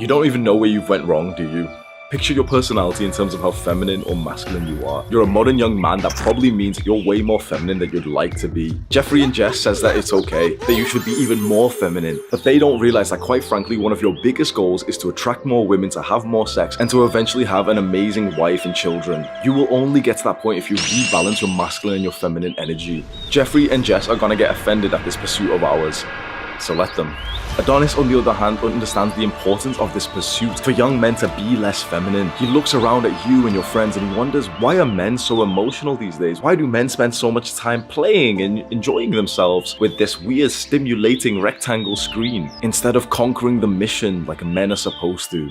You don't even know where you've went wrong, do you? Picture your personality in terms of how feminine or masculine you are. You're a modern young man, that probably means you're way more feminine than you'd like to be. Jeffrey and Jess says that it's okay, that you should be even more feminine, but they don't realize that quite frankly, one of your biggest goals is to attract more women, to have more sex, and to eventually have an amazing wife and children. You will only get to that point if you rebalance your masculine and your feminine energy. Jeffrey and Jess are gonna get offended at this pursuit of ours, so let them. Adonis, on the other hand, understands the importance of this pursuit for young men to be less feminine. He looks around at you and your friends and he wonders, why are men so emotional these days? Why do men spend so much time playing and enjoying themselves with this weird stimulating rectangle screen instead of conquering the mission like men are supposed to?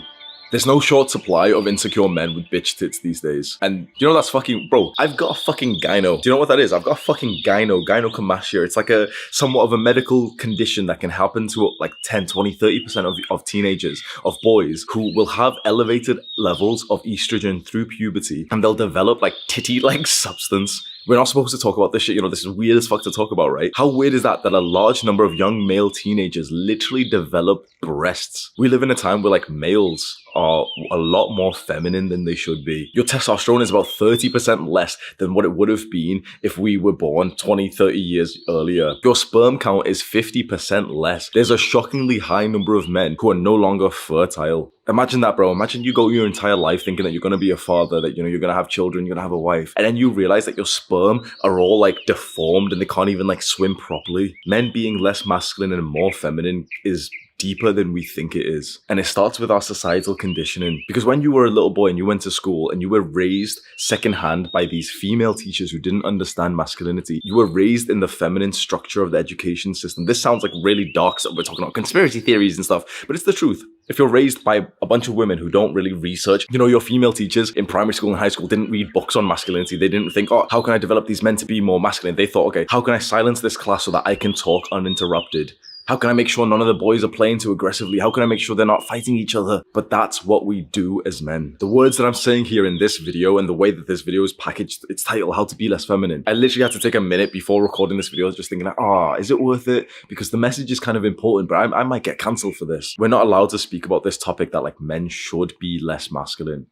There's no short supply of insecure men with bitch tits these days. And you know that's fucking, bro, I've got a fucking gyno. Do you know what that is? I've got a fucking gynecomastia. It's like a somewhat of a medical condition that can happen to like 10, 20, 30% of teenagers, of boys who will have elevated levels of estrogen through puberty and they'll develop like titty-like substance. We're not supposed to talk about this shit, you know, this is weird as fuck to talk about, right? How weird is that a large number of young male teenagers literally develop breasts? We live in a time where like males are a lot more feminine than they should be. Your testosterone is about 30% less than what it would have been if we were born 20, 30 years earlier. Your sperm count is 50% less. There's a shockingly high number of men who are no longer fertile. Imagine that, bro. Imagine you go your entire life thinking that you're going to be a father, that, you know, you're going to have children, you're going to have a wife, and then you realize that your sperm are all like deformed and they can't even like swim properly. Men being less masculine and more feminine is deeper than we think it is. And it starts with our societal conditioning. Because when you were a little boy and you went to school and you were raised secondhand by these female teachers who didn't understand masculinity, you were raised in the feminine structure of the education system. This sounds like really dark, so we're talking about conspiracy theories and stuff, but it's the truth. If you're raised by a bunch of women who don't really research, you know, your female teachers in primary school and high school didn't read books on masculinity. They didn't think, oh, how can I develop these men to be more masculine? They thought, okay, how can I silence this class so that I can talk uninterrupted? How can I make sure none of the boys are playing too aggressively? How can I make sure they're not fighting each other? But that's what we do as men. The words that I'm saying here in this video and the way that this video is packaged, its title, How to Be Less Feminine. I literally had to take a minute before recording this video just thinking, is it worth it? Because the message is kind of important, but I might get cancelled for this. We're not allowed to speak about this topic that like men should be less masculine.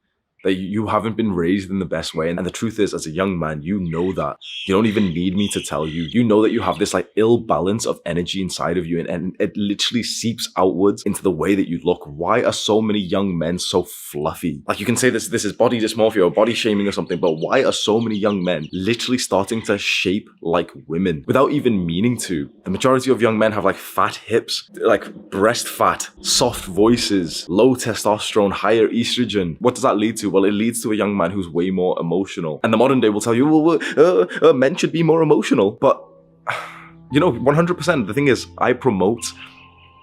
That you haven't been raised in the best way. And the truth is, as a young man, you know that. You don't even need me to tell you. You know that you have this like ill balance of energy inside of you, and it literally seeps outwards into the way that you look. Why are so many young men so fluffy? Like, you can say this is body dysmorphia or body shaming or something, but why are so many young men literally starting to shape like women without even meaning to? The majority of young men have like fat hips, like breast fat, soft voices, low testosterone, higher estrogen. What does that lead to? Well, it leads to a young man who's way more emotional. And the modern day will tell you, well, men should be more emotional. But, you know, 100%, the thing is, I promote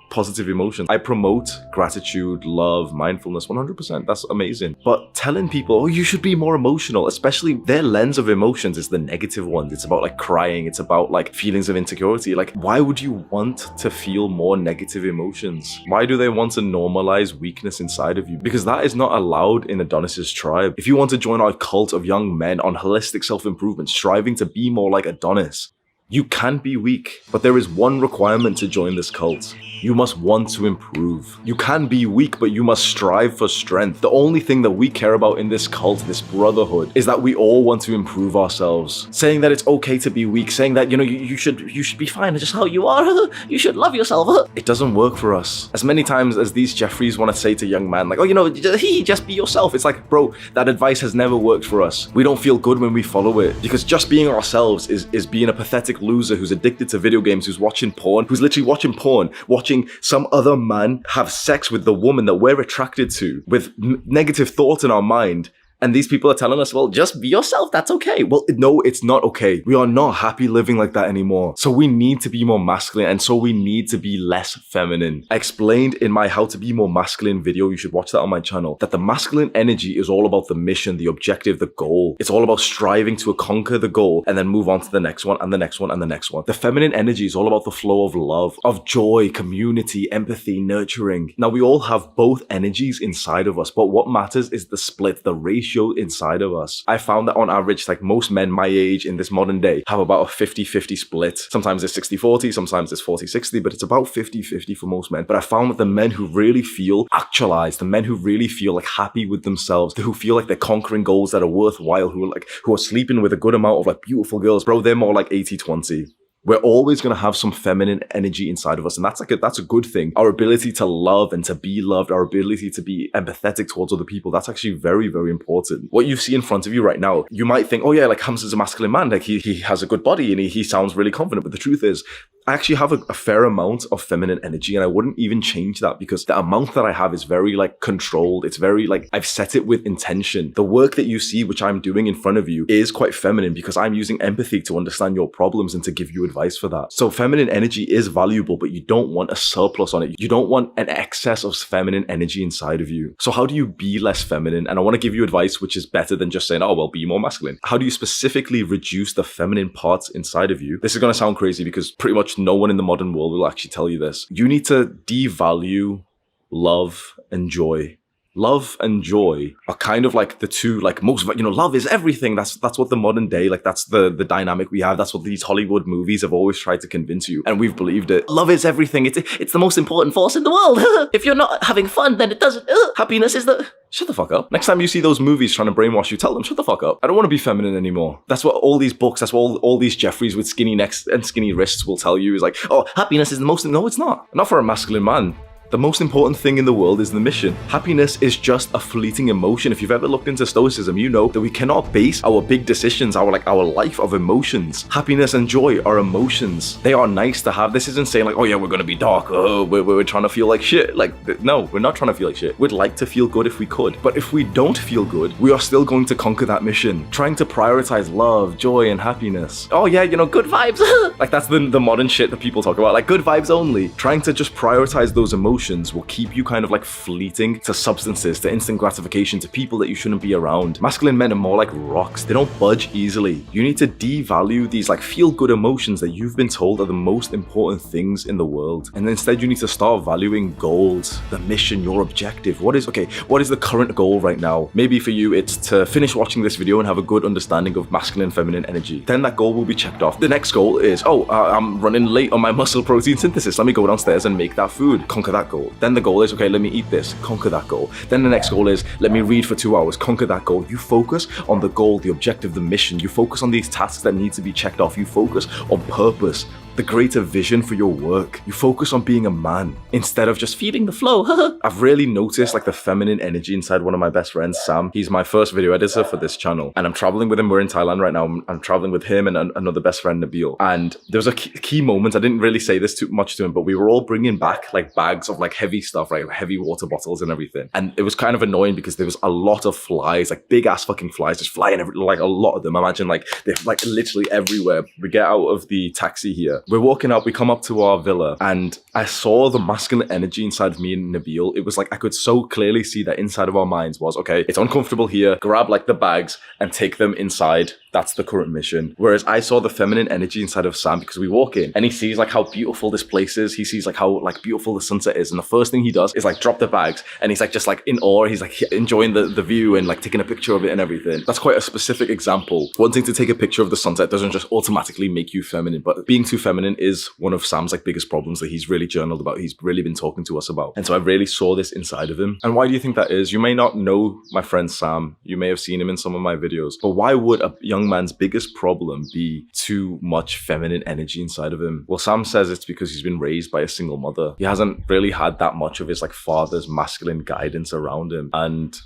positive emotions. I promote gratitude, love, mindfulness, 100%. That's amazing. But telling people, oh, you should be more emotional, especially their lens of emotions is the negative one. It's about like crying. It's about like feelings of insecurity. Like, why would you want to feel more negative emotions? Why do they want to normalize weakness inside of you? Because that is not allowed in Adonis's tribe. If you want to join our cult of young men on holistic self-improvement, striving to be more like Adonis, you can be weak, but there is one requirement to join this cult. You must want to improve. You can be weak, but you must strive for strength. The only thing that we care about in this cult, this brotherhood, is that we all want to improve ourselves. Saying that it's okay to be weak, saying that, you know, you should be fine just how you are. You should love yourself. It doesn't work for us. As many times as these Jeffreys want to say to young man, like, oh, you know, just be yourself. It's like, bro, that advice has never worked for us. We don't feel good when we follow it, because just being ourselves is being a pathetic loser who's addicted to video games, who's watching porn, who's literally watching porn, watching some other man have sex with the woman that we're attracted to, with negative thoughts in our mind. And these people are telling us, well, just be yourself, that's okay. Well, no, it's not okay. We are not happy living like that anymore. So we need to be more masculine, and so we need to be less feminine. I explained in my How to Be More Masculine video, you should watch that on my channel, that the masculine energy is all about the mission, the objective, the goal. It's all about striving to conquer the goal and then move on to the next one and the next one and the next one. The feminine energy is all about the flow of love, of joy, community, empathy, nurturing. Now, we all have both energies inside of us, but what matters is the split, the ratio ratio inside of us. I found that on average, like most men my age in this modern day have about a 50-50 split. Sometimes it's 60-40, sometimes it's 40-60, but it's about 50-50 for most men. But I found that the men who really feel actualized, the men who really feel like happy with themselves, who feel like they're conquering goals that are worthwhile, who are sleeping with a good amount of like beautiful girls, bro, they're more like 80-20. We're always going to have some feminine energy inside of us. And that's a good thing. Our ability to love and to be loved, our ability to be empathetic towards other people, that's actually very, very important. What you see in front of you right now, you might think, oh yeah, like Hamza's a masculine man. Like he has a good body and he sounds really confident. But the truth is, I actually have a fair amount of feminine energy, and I wouldn't even change that because the amount that I have is very like controlled. It's very like, I've set it with intention. The work that you see, which I'm doing in front of you, is quite feminine because I'm using empathy to understand your problems and to give you advice for that. So feminine energy is valuable, but you don't want a surplus on it. You don't want an excess of feminine energy inside of you. So how do you be less feminine? And I want to give you advice which is better than just saying, oh, well, be more masculine. How do you specifically reduce the feminine parts inside of you? This is going to sound crazy because pretty much no one in the modern world will actually tell you this. You need to devalue love and joy. Love and joy are kind of like the two, like most, love is everything. That's what the modern day, like that's the dynamic we have. That's what these Hollywood movies have always tried to convince you. And we've believed it. Love is everything. It's the most important force in the world. If you're not having fun, then it doesn't. Happiness is the... Shut the fuck up. Next time you see those movies trying to brainwash you, tell them, shut the fuck up. I don't want to be feminine anymore. That's what all these books, that's what all these Jeffreys with skinny necks and skinny wrists will tell you is like, oh, happiness is the most... No, it's not. Not for a masculine man. The most important thing in the world is the mission. Happiness is just a fleeting emotion. If you've ever looked into Stoicism, you know that we cannot base our big decisions, our life of emotions. Happiness and joy are emotions. They are nice to have. This isn't saying like, oh yeah, we're going to be dark. Oh, we're trying to feel like shit. Like, no, we're not trying to feel like shit. We'd like to feel good if we could. But if we don't feel good, we are still going to conquer that mission. Trying to prioritize love, joy, and happiness. Oh yeah, good vibes. Like that's the modern shit that people talk about. Like good vibes only. Trying to just prioritize those emotions will keep you kind of like fleeting to substances, to instant gratification, to people that you shouldn't be around. Masculine men are more like rocks. They don't budge easily. You need to devalue these like feel-good emotions that you've been told are the most important things in the world. And instead you need to start valuing goals, the mission, your objective. What is the current goal right now? Maybe for you, it's to finish watching this video and have a good understanding of masculine and feminine energy. Then that goal will be checked off. The next goal is, I'm running late on my muscle protein synthesis. Let me go downstairs and make that food. Conquer that goal. Then the goal is, okay, let me eat this. Conquer that goal. Then the next goal is, let me read for 2 hours. Conquer that goal. You focus on the goal, the objective, the mission. You focus on these tasks that need to be checked off. You focus on purpose, the greater vision for your work. You focus on being a man instead of just feeding the flow. I've really noticed like the feminine energy inside one of my best friends, Sam. He's my first video editor for this channel, and I'm traveling with him. We're in Thailand right now. I'm traveling with him and another best friend, Nabil. And there was a key moment. I didn't really say this too much to him, but we were all bringing back like bags of like heavy stuff, right? Heavy water bottles and everything. And it was kind of annoying because there was a lot of flies, like big ass fucking flies just flying like a lot of them. Imagine like they're like literally everywhere. We get out of the taxi here. We're walking out, we come up to our villa, and I saw the masculine energy inside of me and Nabil. It was like I could so clearly see that inside of our minds was, okay, it's uncomfortable here, grab like the bags and take them inside. That's the current mission. Whereas I saw the feminine energy inside of Sam because we walk in and he sees like how beautiful this place is. He sees like how like beautiful the sunset is. And the first thing he does is like drop the bags and he's like just like in awe. He's like enjoying the view and like taking a picture of it and everything. That's quite a specific example. Wanting to take a picture of the sunset doesn't just automatically make you feminine, but being too feminine is one of Sam's like biggest problems that he's really journaled about. He's really been talking to us about. And so I really saw this inside of him. And why do you think that is? You may not know my friend Sam. You may have seen him in some of my videos, but why would a young man's biggest problem be too much feminine energy inside of him? Well, Sam says it's because he's been raised by a single mother. He hasn't really had that much of his like father's masculine guidance around him. And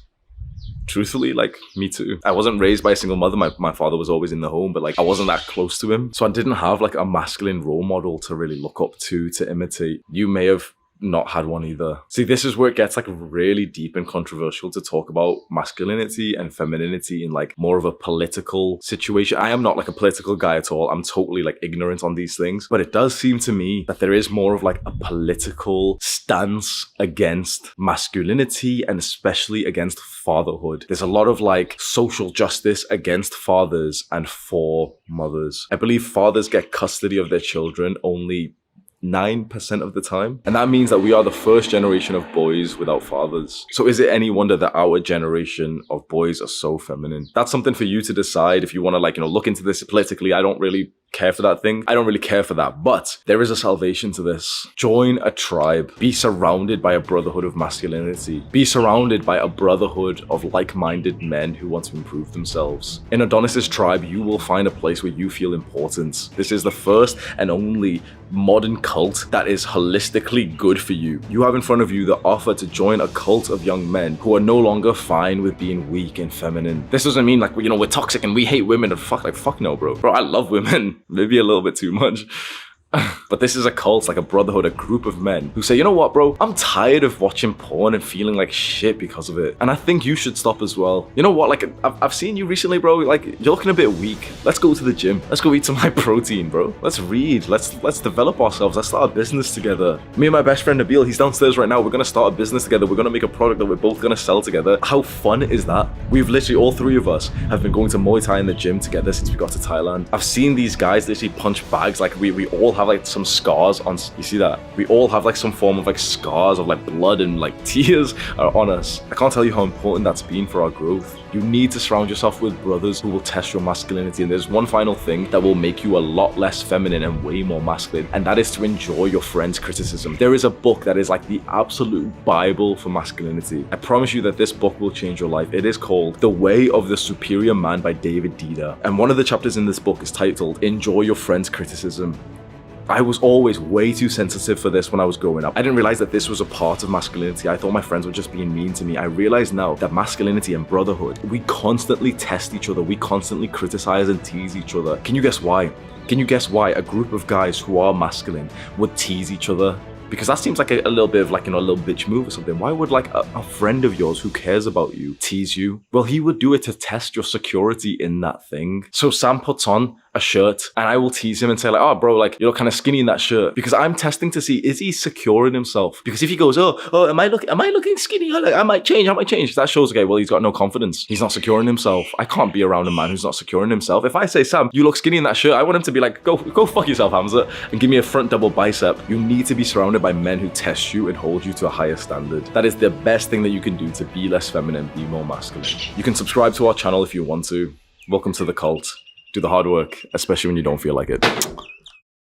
truthfully, like me too. I wasn't raised by a single mother. My father was always in the home, but like I wasn't that close to him. So I didn't have like a masculine role model to really look up to imitate. You may have not had one either. See, this is where it gets like really deep and controversial to talk about masculinity and femininity in like more of a political situation. I am not like a political guy at all. I'm totally like ignorant on these things, but it does seem to me that there is more of like a political stance against masculinity and especially against fatherhood. There's a lot of like social justice against fathers and for mothers. I believe fathers get custody of their children only 99% of the time. And that means that we are the first generation of boys without fathers. So is it any wonder that our generation of boys are so feminine? That's something for you to decide if you want to, like, look into this politically. I don't really care for that thing. I don't really care for that, but there is a salvation to this. Join a tribe. Be surrounded by a brotherhood of masculinity. Be surrounded by a brotherhood of like-minded men who want to improve themselves. In Adonis's tribe, you will find a place where you feel important. This is the first and only modern cult that is holistically good for you. You have in front of you the offer to join a cult of young men who are no longer fine with being weak and feminine. This doesn't mean like, we're toxic and we hate women and fuck no, bro. Bro, I love women. Maybe a little bit too much. But this is a cult, like a brotherhood, a group of men who say, you know what, bro? I'm tired of watching porn and feeling like shit because of it. And I think you should stop as well. You know what? Like, I've seen you recently, bro. Like, you're looking a bit weak. Let's go to the gym. Let's go eat some high protein, bro. Let's read. Let's develop ourselves. Let's start a business together. Me and my best friend Nabil, he's downstairs right now. We're gonna start a business together. We're gonna make a product that we're both gonna sell together. How fun is that? We've literally, all three of us have been going to Muay Thai in the gym together since we got to Thailand. I've seen these guys literally punch bags. Like, we all have like some scars on, you see that? We all have like some form of like scars of like blood and like tears are on us. I can't tell you how important that's been for our growth. You need to surround yourself with brothers who will test your masculinity. And there's one final thing that will make you a lot less feminine and way more masculine, and that is to enjoy your friend's criticism. There is a book that is like the absolute Bible for masculinity. I promise you that this book will change your life. It is called The Way of the Superior Man by David Dida. And one of the chapters in this book is titled Enjoy Your Friend's Criticism. I was always way too sensitive for this when I was growing up. I didn't realize that this was a part of masculinity. I thought my friends were just being mean to me. I realize now that masculinity and brotherhood, we constantly test each other. We constantly criticize and tease each other. Can you guess why? Can you guess why a group of guys who are masculine would tease each other? Because that seems like a little bit of like, a little bitch move or something. Why would like a friend of yours who cares about you tease you? Well, he would do it to test your security in that thing. So Sam puts on a shirt and I will tease him and say like, oh bro, like you're kind of skinny in that shirt, because I'm testing to see, is he secure in himself? Because if he goes, oh, am I looking skinny? I might change. That shows, okay, well, he's got no confidence. He's not secure in himself. I can't be around a man who's not secure in himself. If I say, Sam, you look skinny in that shirt, I want him to be like, go fuck yourself, Hamza, and give me a front double bicep. You need to be surrounded by men who test you and hold you to a higher standard. That is the best thing that you can do to be less feminine, be more masculine. You can subscribe to our channel if you want to. Welcome to the cult. Do the hard work, especially when you don't feel like it.